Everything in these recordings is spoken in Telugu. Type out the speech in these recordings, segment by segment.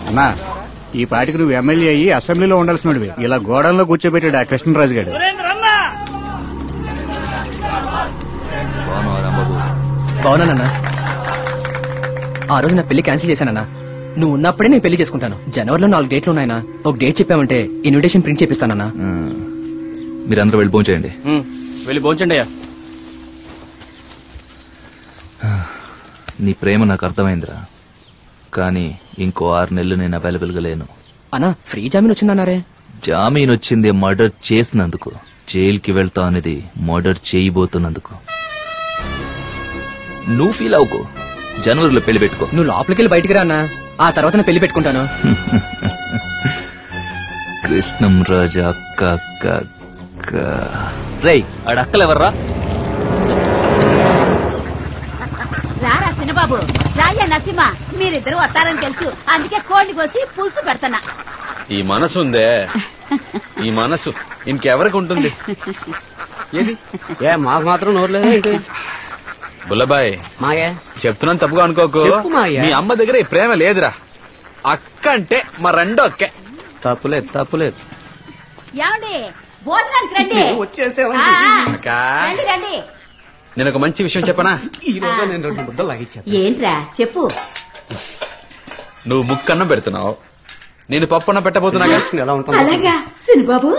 అన్నా ఈ పాటికి నువ్వు ఎమ్మెల్యే అయ్యి అసెంబ్లీలో ఉండాల్సినవి. ఇలా గోడంలో కూర్చోబెట్టాడు ఆ కృష్ణరాజు గారు. బాగున్నానన్నా. ఆ రోజు నా పెళ్లి క్యాన్సిల్ చేశానన్నా. నువ్వు ఉన్నప్పుడే నేను పెళ్లి చేసుకుంటాను. జనవరిలో 4 డేట్లు ఉన్నాయన్నా. ఒక డేట్ చెప్పామంటే ఇన్విటేషన్ ప్రింట్ చేపిస్తానన్నా. మీరందరూ వెళ్ళి భోంచేయండి. వెళ్ళి భోంచండి అయ్యా. నీ ప్రేమ నాకు అర్థమైందిరా, కానీ ఇంకో 6 నెలలు నేను అవైలబుల్ గా లేను. అన్నా ఫ్రీ జామీన్ వచ్చిందన్నారే. జామీన్ వచ్చింది మర్డర్ చేసినందుకు, జైలుకి వెళ్తా అనేది మర్డర్ చేయబోతున్నందుకు. నువ్వు ఫీల్ అవ్వకు, జనవరిలో పెళ్లి పెట్టుకో. నువ్వు లోపలికి వెళ్ళి బయటికి రా అన్నా, ఆ తర్వాత నేను పెళ్లి పెట్టుకుంటాను. కృష్ణం రాజా అక్క అక్క అక్క. రేయ్ ఆడక్కలెవర్రా? రారా సినబాబు, రాయ్యా నరసింహ, మీరిద్దరు వస్తారని తెలుసు, అందుకే కోడిని కోసి పులుసు పెడతానా. ఈ మనసు ఉందే, ఈ మనసు ఇంకెవరికి ఉంటుంది? ఏది మాకు మాత్రం నోర్లేదు. బుల్లబాయ్ మాయా చెప్తున్నాను, తప్పుగా అనుకోకు. మీ అమ్మ దగ్గర ఈ ప్రేమ లేదురా. అక్క అంటే మా రెండో అక్కే. తప్పులేదు తప్పులేదు. ఏమండి భోజనానికి రండి. అక్క రండి రండి. నేను ఒక మంచి విషయం చెప్పనా? నేను 2 ముద్దలు లాగిచ్చాను. ఏంట్రా చెప్పు. నువ్వు ముక్కన్నం పెడుతున్నావు, నేను పప్పన్నం పెట్టబోతున్నాగా. ఎలా ఉంటుంది? అలాగా సినబాబు,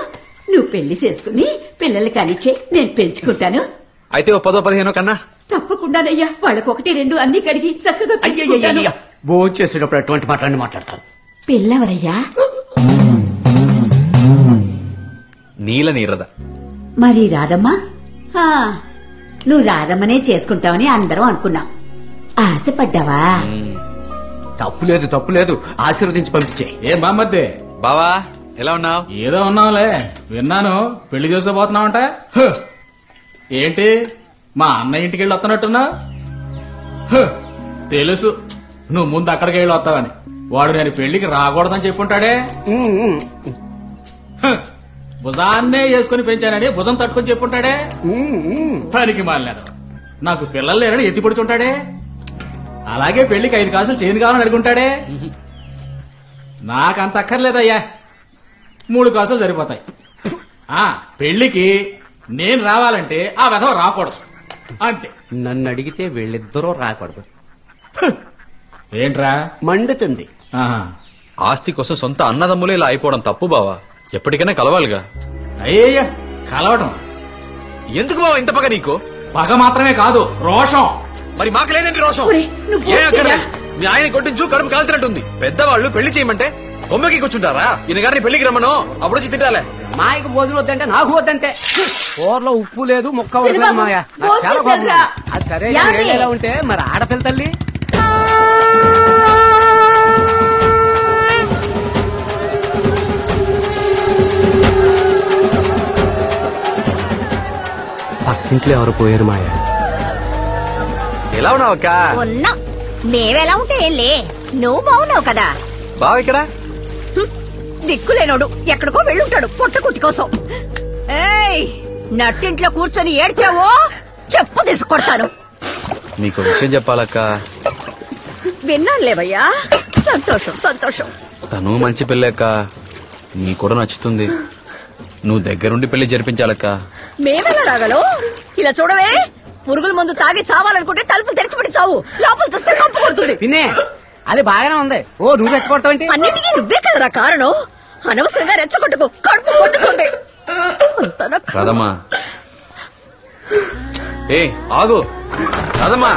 నువ్వు పెళ్లి చేసుకుని పిల్లలు కానిచ్చే, నేను పెంచుకుంటాను. అయితే ఓ 10-15 కన్నా. తప్పకుండానయ్యా, వాళ్ళకి 1-2 అన్ని కడిగి చక్కగా పెంచుకుంటాను. భోజనం చేసేటప్పుడు ఎటువంటి మాట్లాడతారు. పిల్లవరయ్యా? నీల నీరద. మరి రాదమ్మా? నువ్వు రాదమ్మనే చేసుకుంటావని అందరం అనుకున్నాం. ఆశపడ్డావా? తప్పులేదు తప్పులేదు, ఆశీర్వదించి పంపించే. ఏం బామ్మద్దే బావా ఎలా ఉన్నావు? ఏదో ఉన్నావులే, విన్నాను పెళ్లి చేసుకోబోతున్నావంట. ఏంటి మా అన్న ఇంటికి వెళ్ళి వస్తున్నట్టున్నా? తెలుసు నువ్వు ముందు అక్కడికి వెళ్ళి వస్తావని. వాడు నేను పెళ్లికి రాకూడదని చెప్పుంటాడే. భుజాన్నే వేసుకుని పెంచానని భుజం తట్టుకుని చెప్పుంటాడే. పనికి మాలినాడు, నాకు పిల్లలు లేరని ఎత్తి పడుతుంటాడే. అలాగే పెళ్లికి 5 కాసులు చేయను కావాలని అడుగుంటాడే. నాకంత అక్కర్లేదయ్యా, 3 కాసులు సరిపోతాయి. పెళ్లికి నేను రావాలంటే ఆ వెధవ రాకూడదు అంతే. నన్ను అడిగితే వీళ్ళిద్దరూ రాకూడదు. ఏంట్రా మండుతుంది. ఆస్తి కోసం సొంత అన్నదమ్ములే ఇలా అయిపోవడం తప్పు బావా. ఎప్పటికైనా కలవాలిగా. అయ్యయ్యా కలవటం ఎందుకు బావా ఇంత పగ నీకు? పగ మాత్రమే కాదు, రోషం. మరి మాకు లేదండి రోషం. ఏ అక్కర్లేదు, మీ ఆయన కొట్టించు కడుపు కాల్తున్నట్టుంది. పెద్దవాళ్ళు పెళ్లి చేయమంటే కొమ్మకి కూర్చుంటారా? ఈయన గారిని పెళ్లికి రమ్మను, అప్పుడు వచ్చి తిట్టాలే. మాయకు భోజనం వద్దంటే నాకు వద్దంతే. కూరలో ఉప్పు లేదు, ముక్క వద్దు మాయా. చాలా బాగుంది. అది సరే ఎలా ఉంటే మరి ఆడపిల్ల తల్లి. పక్కింట్లో ఎవరు పోయారు మాయా? ఎలా ఉన్నావు అక్క? ఉన్నా. మేవెలా ఉంటే ఏంలే, నువ్వు బాగున్నావు కదా. బావ ఇక్కడ దిక్కులేనోడు ఎక్కడికో వెళ్ళుంటాడు పొట్టకుట్టి కోసం. ఏయ్, నట్టింట్లో కూర్చొని ఏడ్చావో చెప్పు తీసుకొడతాను. నీకు విషయం చెప్పాలక్క. విన్నానులేవయ్యా, సంతోషం సంతోషం. తను మంచి పెళ్ళక్క, నీ కూడా నచ్చుతుంది. నువ్వు దగ్గరుండి పెళ్లి జరిపించాలక్క. మేమెలా రాగలో? ఇలా చూడవే, పురుగుల మందు తాగి చావాలనుకుంటే తలుపులు తెరిచిపెట్టి చావు, లోపల చూస్తే కంపు కొడుతుంది. తినే అది బాగానే ఉంది. ఓ నువ్వు రెచ్చగొడతావంటే? అన్నిటికీ నువ్వే కదరా కారణం. అనవసరంగా రెచ్చగొట్టుకో, కడుపు కొట్టుకుంది. రాదమ్మా, ఏ ఆగు. రాదమ్మా,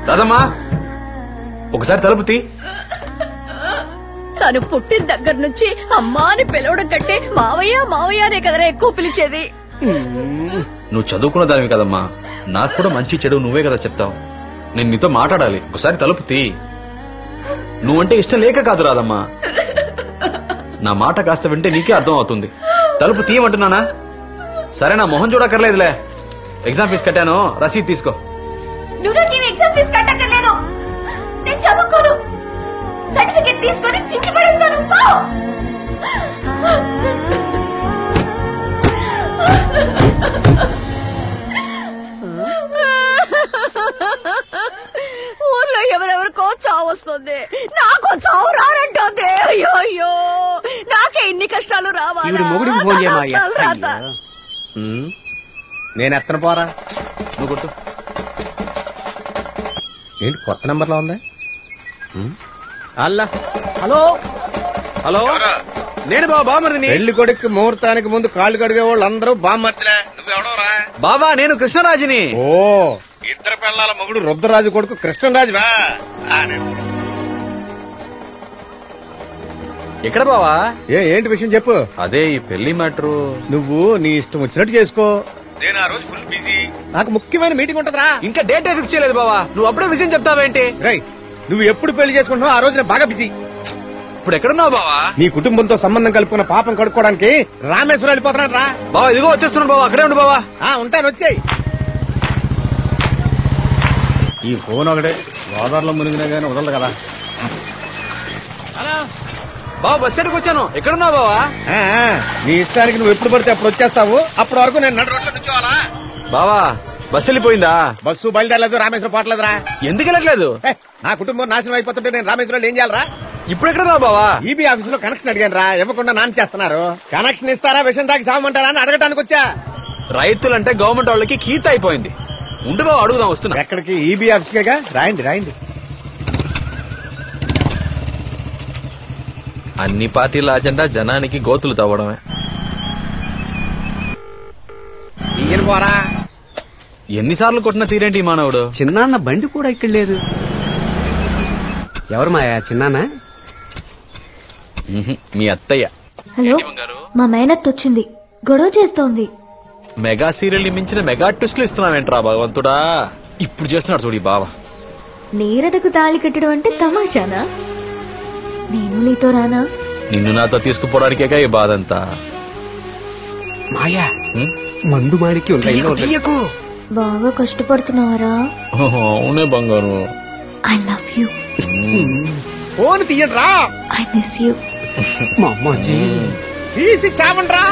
రాదమ్మా, ఒకసారి తలుపు తీ. తను పుట్టిన దగ్గర నుంచి అమ్మా అని పిలవడం కంటే మావయ్య మావయ్య అనే కదరా ఎక్కువ పిలిచేది. నువ్వు చదువుకున్న దానివి కదమ్మా, నాకు కూడా మంచి చెడు నువ్వే కదా చెప్తావు. నేను నీతో మాట్లాడాలి, ఒకసారి తలుపు తీ. నువ్వంటే ఇష్టం లేక కాదు రాదమ్మా, నా మాట కాస్త వింటే నీకే అర్థం అవుతుంది. తలుపు తీయమంటున్నానా? సరే, నా మొహం చూడక్కర్లేదులే. ఎగ్జామ్ ఫీజు కట్టాను, రసీదు తీసుకో. నువ్వు నాకేం ఎగ్జామ్ ఫీజు కట్టక్కర్లేదు, నేను చదువుకోను. సర్టిఫికెట్ తీసుకొని చించి పడేస్తాను. ఊర్లో ఎవరెవరు ఎవరికో చావు వస్తుంది, నాకు చావు రానంటుంది. అయ్యో అయ్యో, నాకే ఇన్ని కష్టాలు రావాలి. ఈవిడ మొగుడికి ఫోన్ చేయమాయ్యా. నేను ఎత్తన పోరా, నువ్వు కొట్టు. ఏంటి కొత్త నంబర్ లో ఉందా? అల్లా, హలో హలో, నేను బామర్దిని. పెళ్లి కొడుకు ముహూర్తానికి ముందు కాళ్ళు కడిగే వాళ్ళు అందరూ బామ్మర్దిలే. నువ్వెవడోరా? బాబా నేను కృష్ణరాజుని. ఓ, ఇద్దరు పిల్లల మగుడు రుద్రరాజు కొడుకు కృష్ణరాజు బా. ఎక్కడ బావా? ఏంటి విషయం చెప్పు. అదే ఈ పెళ్లి మ్యాటరు. నువ్వు నీ ఇష్టం వచ్చినట్టు చేసుకో. నేను ఆ రోజు ఫుల్ బిజీ, నాకు ముఖ్యమైన మీటింగ్ ఉంటదిరా. ఇంకా డేట్ ఫిక్స్ చేయలేదు బావా, నువ్వు అప్పుడే విషయం చెప్తావేంటి? రై, నువ్వు ఎప్పుడు పెళ్లి చేసుకుంటున్నావు ఆ రోజు నేను బాగా బిజీ. ఇప్పుడు ఎక్కడున్నావు బావా? నీ కుటుంబంతో సంబంధం కలుపుకున్న పాపం కడుక్కోవడానికి రామేశ్వరం వెళ్ళిపోతున్నాను రా. బావా ఇదిగో వచ్చేస్తున్నాను బావా, అక్కడే ఉండు బావా. ఉంటాను, వచ్చాయి. ఈ ఫోన్ ఒకటే గోదావరిలో మునిగినా గానీ వదలదు కదా. హలో బావా, బస్ స్టాండ్కి వచ్చాను. ఎక్కడున్నావు బావా? నీ ఇష్టానికి నువ్వు ఎప్పుడు పడితే అప్పుడు వచ్చేస్తావు. అప్పటి వరకు నేను నడు రోడ్లో నుంచోవాలా? బావా బస్సు వెళ్ళిపోయిందా? బస్సు బయలుదేరలేదు, రామేశ్వరం పోవట్లేదురా. ఎందుకు వెళ్ళట్లేదు? నా కుటుంబం నాశనం అయిపోతుంటే నేను రామేశ్వరం ఏం చేయాలరా? ఇప్పుడు ఎక్కడున్నావు బావా? ఈబీ ఆఫీస్ లో కనెక్షన్ అడిగాను రా, ఇవ్వకుండా నాన్న చేస్తున్నారు. కనెక్షన్ ఇస్తారా విషయం దాకా సాగమంటారా అని అడగటానికి వచ్చా. రైతులంటే గవర్నమెంట్ వాళ్ళకి కీత అయిపోయింది. ఉండు బావ, అడుగుదాం, వస్తున్నా. ఎక్కడికి? ఈబీ ఆఫీస్ కేగా. రాయండి రాయండి. అన్ని పార్టీల అజెండా జనానికి గోతులు తవ్వడమే. ఈయన పోరా. ఎన్నిసార్లు కొట్టిన తీరేంటి ఈ మానవుడు? చిన్నాన్న బండి కూడా ఇక్కడ లేదు. ఎవరు మాయా? చిన్నాన్న మీ అత్తయ్య. హలో, మా మేనత్ వచ్చింది, గొడవ చేస్తోంది. మెగా సీరియల్ ని మించిన మెగా ట్విస్ట్లు ఇస్తున్నావేంట్రా భగవంతుడా. ఇప్పుడు చేస్తున్నాడు చూడు ఈ బావ. నీరదకు తాళి కట్టడం అంటే తమాషానా? నేను నీతో రానా? నిన్ను నాతో తీసుకుపోవడానికేగా ఈ బాధ అంతా. మాయా, మందు మాడికి బాగా కష్టపడుతున్నారా? అవునే బంగారు. I love you. ఫోన్ తీయండి రా. I miss you. తీసి చావండి రా.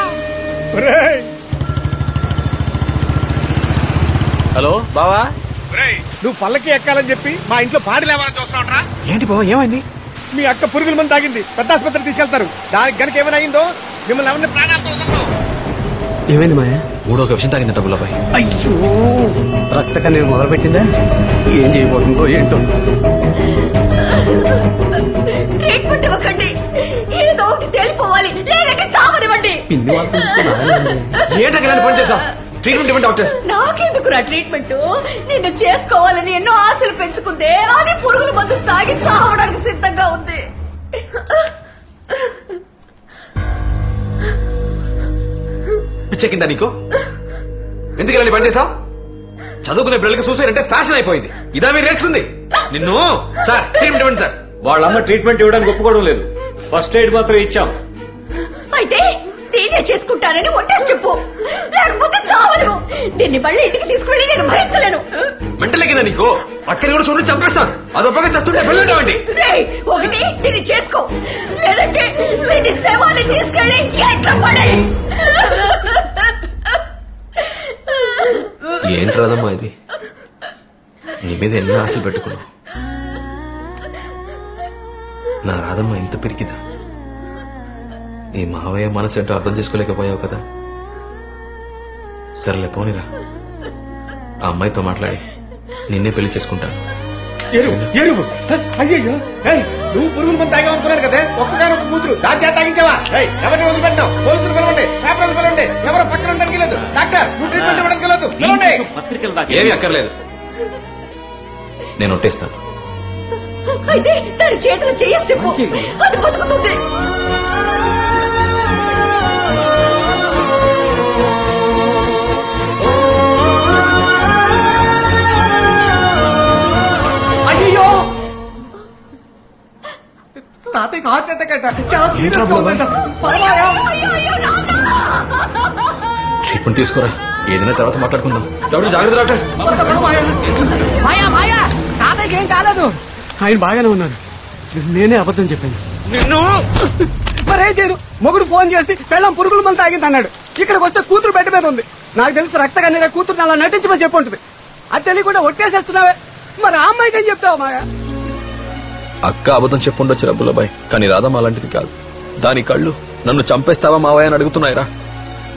హలో బావా. నువ్వు పల్లకి ఎక్కాలని చెప్పి మా ఇంట్లో పాడి లేవాలని చూస్తున్నావురా. ఏంటి బావా, ఏమైంది? మీ అక్క పురుగుల మంది తాగింది, పెద్ద ఆసుపత్రికి తీసుకెళ్తారు. దానికి గనక ఏమైనా అయిందో మిమ్మల్ని ఎవరిని ప్రాణాలతో వదలరు. ఏమైంది మాయా? మూడో ఒక విషయం తాగిందట బుల్లబాయ్. అయ్యో, రక్త కన్నీరు మొదలు పెట్టిందా? ఏం చేయబోతుందో ఏంటో. ట్రీట్మెంట్ ఇవ్వకండి, ఏదో ఒకటి తేలిపోవాలి, లేదంటే చావనివ్వండి. ఏంటో పని చేసావు? ట్రీట్మెంట్ ఇవ్వండి డాక్టర్. నాకెందుకురా ట్రీట్మెంట్? నిన్ను చేసుకోవాలని ఎన్నో ఆశలు పెంచుకుందే, అది పురుగుల మందు తాగి చావడానికి సిద్ధంగా ఉంది. పిచ్చెక్కిందా నీకు? ఎందుకు ఇలా పని చేసావు? చదువుకునే పిల్లలకి సూసైడ్ అంటే ఫ్యాషన్ అయిపోయింది. ఇదా మీరు నేర్చుకుంది? నిన్ను సార్ ట్రీట్మెంట్ ఇవ్వండి సార్. వాళ్ళమ్మ ట్రీట్మెంట్ ఇవ్వడానికి ఒప్పుకోవడం లేదు, ఫస్ట్ ఎయిడ్ మాత్రం ఇచ్చాం. అయితే నేనే చేసుకుంటానని ఒట్టేసి చెప్పు, లేకపోతే చావను. దీన్ని మళ్ళీ ఇంటికి తీసుకువెళ్ళి నేను భరించలేను. మెంటలెక్కిందా నీకు? అక్కడిని కూడా చూడండి, చంపేస్తాను. అదొప్పగా చేస్తుంటే వెళ్ళండి. ఒకటి దీన్ని చేసుకో, లేదంటే వీడి శవాన్ని తీసుకెళ్ళి ఎట్లా పడే. ఏంటి రాదమ్మా ఇది? నీ మీద ఎన్నో ఆశలు పెట్టుకున్నావు. నా రాదమ్మా ఇంత పెరిగిదా? ఈ మావయ్య మనసు ఏంటో అర్థం చేసుకోలేకపోయావు కదా. సరేలే పోనీరా, ఆ అమ్మాయితో మాట్లాడి నిన్నే పెళ్లి చేసుకుంటాను. అయ్యో, నువ్వు పురుగుల మంది తాగామనుకున్నాను కదా, ఒక్కగానే ఒక కూతురు దాని చేత తాగించావా? ఎవరిని వదిలిపెట్టావు? పోలీసులు పిలవండి, పేపర్లు పిలవండి. ఎవరు పక్కన ఉండడానికి లేదు. డాక్టర్, నువ్వు ట్రీట్మెంట్ ఇవ్వడానికి లేదు. ఏమీ అక్కర్లేదు, నేను ఒట్టేస్తాను. అయితే దాని చేతులు చేసి చెప్పు, అది బతుకుతుంది. అయ్యో, తాతయ్యకి హార్ట్ అటాక్ అట. ట్రీట్మెంట్ తీసుకోరా, ఏదైనా తర్వాత మాట్లాడుకుందాం. డాక్టర్ జాగ్రత్త డాక్టర్. తాతయ్యకి ఏం కాలేదు, ఆయన బాగానే ఉన్నారు. నేనే అబద్ధం చెప్పాను. నిన్ను మరేం చేయను? మొగుడు ఫోన్ చేసి పెళ్ళం పురుగుల మంది తాగింది అన్నాడు. ఇక్కడికి వస్తే కూతురు బెడ్ మీద ఉంది. నాకు తెలిసి రక్త కన్నీర కూతురు అలా నటించమని చెప్పి ఉంటుంది. అది తెలియకుండా ఒట్టేసేస్తున్నావే. మరి ఆ అమ్మాయికి ఏం చెప్తావు మాయా? అక్క అబద్ధం చెప్పుండొచ్చు బుల్లబాయ్, కానీ రాధమ్మ అలాంటిది కాదు. దాని కళ్ళు నన్ను చంపేస్తావా మావయ్య అని అడుగుతున్నాయిరా.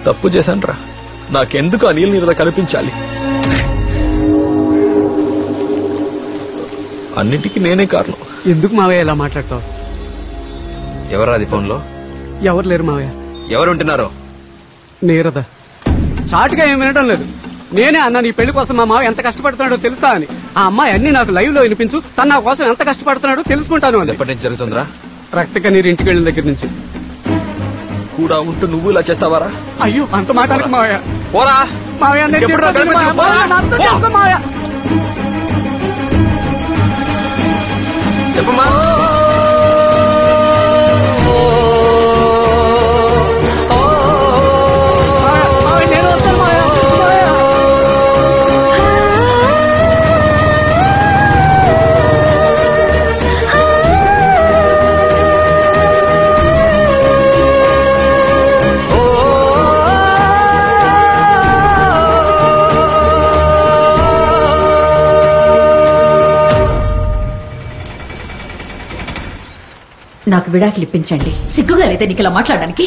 తప్పు చేశానురా. నాకెందుకు ఆ నీళ్ళ నీరద కనిపించాలి? అన్నిటికీ నేనే కారణం. ఎందుకు మావయ్య ఇలా మాట్లాడతావు? ఎవరాది ఫోన్లో? ఎవరు లేరు మావయ్య. ఎవరుంటున్నారో? నీరద చాటుగా ఏం వినడం లేదు. నేనే అన్నా నీ పెళ్లి కోసం మా మావ ఎంత కష్టపడుతున్నాడో తెలుసా అని. ఆ అమ్మాయి అన్ని నాకు లైవ్ లో వినిపించు, తన నా కోసం ఎంత కష్టపడుతున్నాడో తెలుసుకుంటాను అని. ఎప్పటి నుంచి జరుగుతుందిరా? రక్త కన్నీరు ఇంటికి వెళ్ళిన దగ్గర నుంచి. కూడా ఉంటూ నువ్వు ఇలా చేస్తావారా? అయ్యో అంత మాట్లాడకు మావయ్య. పోరా మావయ్య నేను ఇంకెప్పుడు చెప్పేది కనిపించు, మావయ్య. పోరా. నన్ను అర్థం చేసుకో మావయ్య. చెప్పమ్మా. మావయ్య నేను వస్తాను మావయ్య. మావయ్య. నాకు విడాకులు ఇప్పించండి. సిగ్గుగా లేదా నీకు ఇలా మాట్లాడడానికి?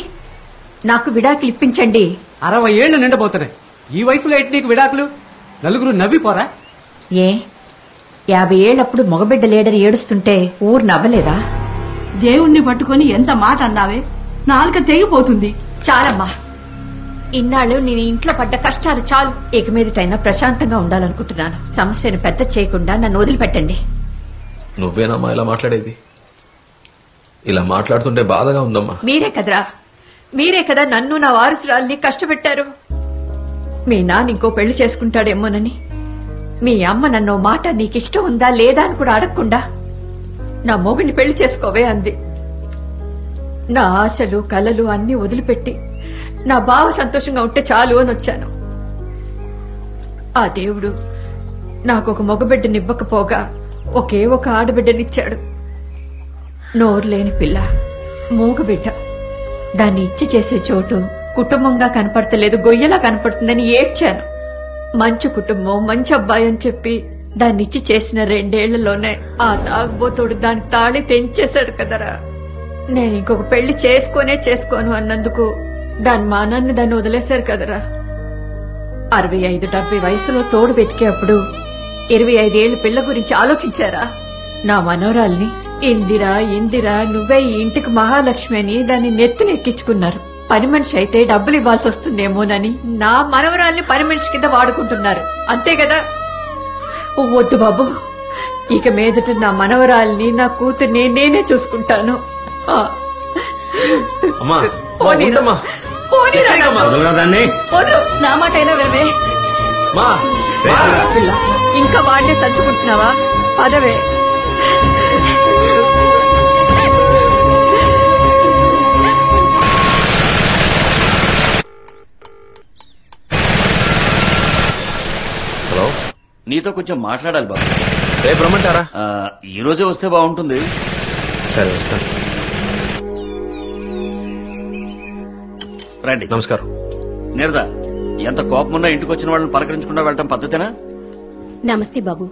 నాకు విడాకులు ఇప్పించండి. 60 ఏళ్లు నిండబోతున్నాయి. ఈ వయసులో ఏంటి నీకు విడాకులు? నలుగురు నవ్విపోరా? ఏ 50 ఏళ్లప్పుడు మగబిడ్డ లేడని ఏడుస్తుంటే ఊరు నవ్వలేదా? దేవుణ్ణి పట్టుకుని ఎంత మాట అన్నావే, నాలుక తెగిపోతుంది. చాలమ్మా, ఇన్నాళ్ళు నేను ఇంట్లో పడ్డ కష్టాలు చాలు. ఇక మీదటైనా ప్రశాంతంగా ఉండాలనుకుంటున్నాను. సమస్యను పెద్ద చేయకుండా నన్ను వదిలిపెట్టండి. నువ్వేనమ్మా ఇలా మాట్లాడేది? ఇలా మాట్లాడుతుంటే బాధగా ఉందమ్మా. మీరే కదా నన్ను నా వారసురాల్ని కష్టపెట్టారు. మీ నాన్న ఇంకో పెళ్లి చేసుకుంటాడేమోనని, మీ అమ్మ నన్ను మాట నీకిష్టం ఉందా లేదా అని కూడా అడగకుండా నా మొగుడిని పెళ్లి చేసుకోవే అంది. నా ఆశలు కలలు అన్ని వదిలిపెట్టి నా బావ సంతోషంగా ఉంటే చాలు అని వచ్చాను. ఆ దేవుడు నాకు ఒక మగబిడ్డనివ్వకపోగా ఒకే ఒక ఆడబిడ్డనిచ్చాడు. నోరు లేని పిల్ల, మూగబిడ్డ. దాన్ని ఇచ్చి చేసే చోటు కుటుంబంగా కనపడతలేదు, గొయ్యలా కనపడుతుందని ఏడ్చాను. మంచి కుటుంబం, మంచి అబ్బాయి అని చెప్పి దాన్ని ఇచ్చి చేసిన 2 ఏళ్లలోనే ఆ తాగుబోతోడు దాని తాళి తెంచేశాడు కదరా. నేను ఇంకొక పెళ్లి చేసుకోను అన్నందుకు దాని మానాన్ని దాన్ని వదిలేశారు కదరా. 65-70 వయసులో తోడు వెతికేప్పుడు 25 ఏళ్ల పిల్ల గురించి ఆలోచించారా? నా మనోరాల్ని ఇందిరా నువ్వే ఈ ఇంటికి మహాలక్ష్మి అని దాన్ని నెత్తినెక్కించుకున్నారు. పని మనిషి అయితే డబ్బులు ఇవ్వాల్సి వస్తుందేమోనని నా మనవరాల్ని పని మనిషి కింద వాడుకుంటున్నారు. అంతే కదా? వద్దు బాబు, ఇక మీదట నా మనవరాల్ని నా కూతుర్ని నేనే చూసుకుంటాను. నా మాట అయినా వినవే. ఇంకా వాడినే తలుచుకుంటున్నావా? పదవే. హలో, నీతో కొంచెం మాట్లాడాలి బాబు. రేపు రమ్మంటారా? ఈ రోజే వస్తే బాగుంటుంది. సరే వస్తాను. రండి. నమస్కారం. నీరద, ఎంత కోపమున్నా ఇంటికి వచ్చిన వాళ్ళని పలకరించకుండా వెళ్ళటం పద్ధతేనా? నమస్తే బాబు.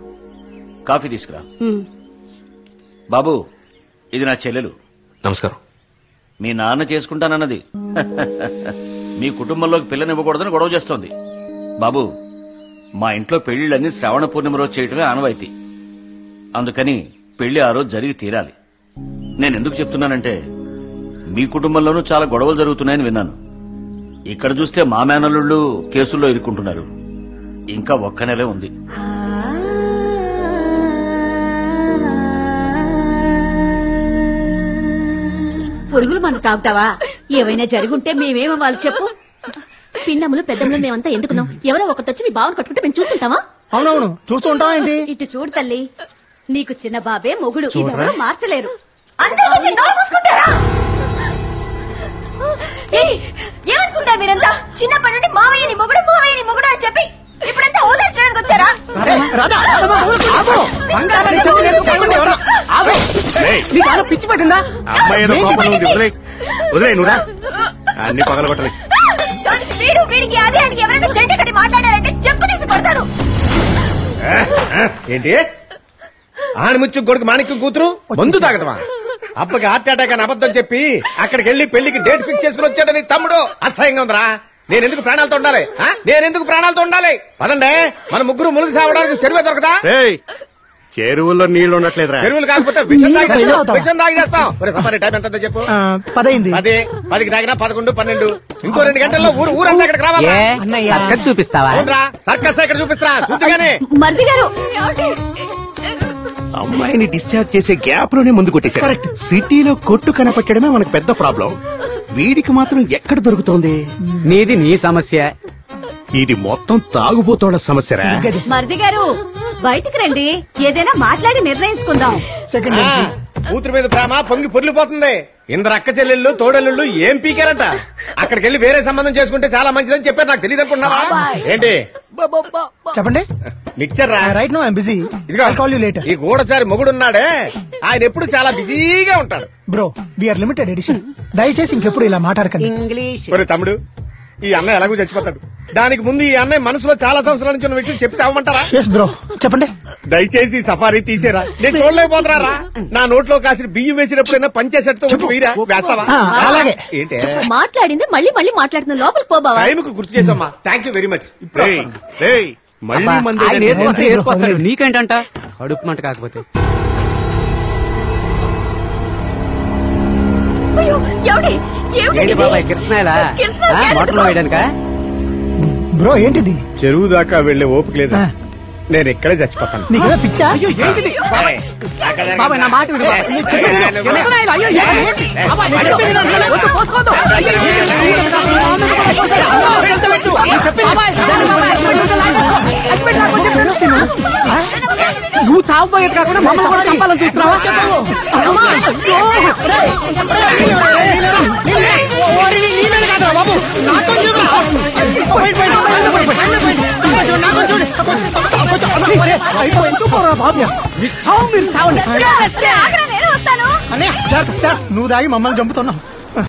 కాఫీ తీసుకురా. బాబు, ఇది నా చెల్లెలు. నమస్కారం. మీ నాన్న చేసుకుంటానన్నది. మీ కుటుంబంలోకి పిల్లనివ్వకూడదని గొడవ చేస్తోంది. బాబు, మా ఇంట్లో పెళ్లిళ్ళన్నీ శ్రావణ పూర్ణిమ రోజు చేయటమే ఆనవాయితీ. అందుకని పెళ్లి ఆ రోజు జరిగి తీరాలి. నేనెందుకు చెప్తున్నానంటే మీ కుటుంబంలోనూ చాలా గొడవలు జరుగుతున్నాయని విన్నాను. ఇక్కడ చూస్తే మా మేనల్లుళ్ళు కేసుల్లో ఇరుక్కుంటున్నారు. ఇంకా 1 నెలే ఉంది. పురుగుల మందు తాగుతావా? ఏవైనా జరుగుంటే మేమేమో వాళ్ళు చెప్పు. పిన్నములు పెద్దములు మేమంతా ఎందుకున్నాం? ఎవరో ఒకతొచ్చి మీ బావను కట్టుకుంటే మేము చూస్తుంటావా? అవునవును, చూస్తూ ఉంటావా ఏంటి? ఇటు చూడు తల్లి, నీకు చిన్న బాబే మొగుడు. ఇదెవరూ మార్చలేరు. ఏమనుకుంటారు మీరంతా? చిన్నప్పటి నుండి మావయ్యని మొగుడు అని చెప్పి ఇప్పుడంతా ఓదార్చడానికి వచ్చారా? పిచ్చి పట్టిందా? అన్ని పగలగొట్టాలి. వీడికి అదే అని ఎవరైనా చెడ్డ కట్టి మాట్లాడారంటే చెప్పు తీసి కొడతాను. ఏంటి ఆణిముచ్చు కొడుకు మాణిక్యం కూతురు మందు తాగటమా? అబ్బకి హార్ట్ అటాక్ అని అబద్ధం చెప్పి అక్కడికి వెళ్లి పెళ్లికి డేట్ ఫిక్స్ చేసుకుని వచ్చాడని తమ్ముడు. అసహ్యంగా ఉందిరా. నేనెందుకు ప్రాణాలతో ఉండాలి? నేనెందుకు ప్రాణాలతో ఉండాలి? పదండి, మన ముగ్గురు ములుగు సావడానికి చెరువే దొరకదా? చెరువుల్లో నీళ్లు ఉండట్లేదురా. చెరువులు కాకపోతే విషం తాగి చేస్తాం. సఫారీ టైం ఎంత చెప్పు? 10 10కి తాగినా 11, 12. ఇంకో 2 గంటల్లో ఊరంతా ఇక్కడికి రావాలి. చూపిస్తావా? సర్కస్ ఇక్కడ చూపిస్తా చూద్దుగానే. మరిది గారు అమ్మాయిని డిశ్చార్జ్ చేసే గ్యాప్ లోనే ముందు కొట్టేశారు. సిటీలో కొట్టు కనపట్టడమే మనకు పెద్ద ప్రాబ్లం. వీడికి మాత్రం ఎక్కడ దొరుకుతోంది? నీది నీ సమస్య. ఇది మొత్తం తాగుబోతోళ్ల సమస్యరా? మరిది గారు బయటికి రండి, ఏదైనా మాట్లాడి నిర్ణయించుకుందాం. కూతురు మీద ప్రేమ పొంగి పొర్లిపోతుంది. ఇందరు అక్క చెల్లెళ్ళు తోడళ్ళు ఏం పీకారట. అక్కడికి వెళ్లి వేరే సంబంధం చేసుకుంటే చాలా మంచిదని చెప్పారు. నాకు తెలియదు అనుకుంటున్నావా ఏంటి? చెప్పండి. మిక్చర్ రా. Right no I'm busy. ఈ గూడచారి మొగుడున్నాడే, ఆయన ఎప్పుడు చాలా బిజీగా ఉంటాడు. Bro we are limited edition. దయచేసి ఇంకెప్పుడు ఇలా మాట్లాడకండి. ఇంగ్లీష్ ఒరే తమ్ముడు, ఈ అన్నయ్య ఎలాగో చచ్చిపోతాడు. దానికి ముందు ఈ అన్నయ్య మనసులో చాలా సంవత్సరాల నుంచి ఉన్న విషయం చెప్పి చావమంటారా? బ్రో చెప్పండి. దయచేసి సఫారీ తీసేరా. నేను చూడలేకపోతున్నారా? నా నోట్లో కాసిన బియ్యం వేసినప్పుడైనా పంచేసెట్తో వేస్తావా? అలాగే. ఏంటి మాట్లాడింది మళ్ళీ మళ్ళీ మాట్లాడుతున్న లోపల పోబావా? టైంకు గుర్తు చేసమ్మా. Thank you very much. వేసుకొస్తాడు. నీకేంటంట కడుపు మంట కాకపోతే. అయ్యో, ఎవడి? ఏంటి బాబాయ్ కిరసనాయలా మోటార్లో వేయడానికా? బ్రో ఏంటిది? చెరువు దాకా వెళ్లే ఓపిక లేదా? నేను ఇక్కడే చచ్చిపోతాను. నీకేదో పిచ్చా? బాబాయ్ నా మాట విను. నువ్వు చావపోయేది కాకుండా మమ్మల్ని కూడా చంపాలని చూస్తున్నావా? నువ్వు దాగి మమ్మల్ని చంపుతున్నావు.